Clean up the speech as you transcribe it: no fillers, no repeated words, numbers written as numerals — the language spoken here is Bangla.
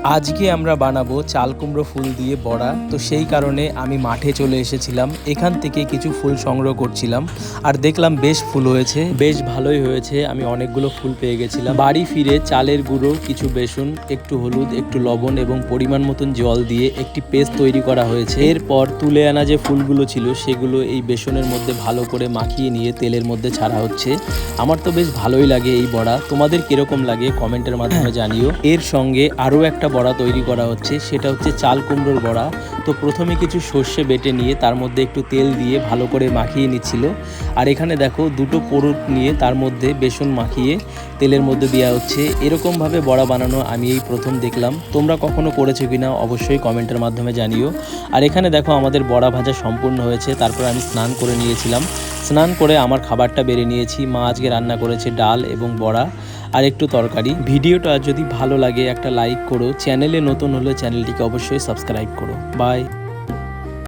আজকে আমরা বানাবো চাল কুমড়ো ফুল দিয়ে বড়া। তো সেই কারণে আমি মাঠে চলে এসেছিলাম, এখান থেকে কিছু ফুল সংগ্রহ করছিলাম আর দেখলাম বেশ ফুল হয়েছে, বেশ ভালোই হয়েছে। আমি অনেকগুলো ফুল পেয়ে গেছিলাম। বাড়ি ফিরে চালের গুঁড়ো, কিছু বেসন, একটু হলুদ, একটু লবণ এবং পরিমাণ মতন জল দিয়ে একটি পেস্ট তৈরি করা হয়েছে। এরপর তুলে আনা যে ফুলগুলো ছিল সেগুলো এই বেসনের মধ্যে ভালো করে মাখিয়ে নিয়ে তেলের মধ্যে ছাড়া হচ্ছে। আমার তো বেশ ভালোই লাগে এই বড়া, তোমাদের কিরকম লাগে কমেন্টের মাধ্যমে জানিও। এর সঙ্গে আরও একটা বড়া তৈরি করা হচ্ছে, সেটা হচ্ছে চাল কুমড়োর বড়া। তো প্রথমে কিছু সর্ষে বেটে নিয়ে তার মধ্যে একটু তেল দিয়ে ভালো করে মাখিয়ে নিচ্ছিল। আর এখানে দেখো দুটো পুরুট নিয়ে তার মধ্যে বেসন মাখিয়ে তেলের মধ্যে দেওয়া হচ্ছে। এরকমভাবে বড়া বানানো আমি এই প্রথম দেখলাম। তোমরা কখনো করেছো কিনা অবশ্যই কমেন্টের মাধ্যমে জানিও। আর এখানে দেখো আমাদের বড়া ভাজা সম্পূর্ণ হয়েছে। তারপর আমি স্নান করে নিয়েছিলাম। স্নান করে আমার খাবারটা বেড়ে নিয়েছি। মা আজকে রান্না করেছে ডাল এবং বড়া আর একটু তরকারি। ভিডিওটা যদি ভালো লাগে একটা লাইক করো, চ্যানেলে নতুন হলে চ্যানেলটিকে অবশ্যই সাবস্ক্রাইব করো। বাই।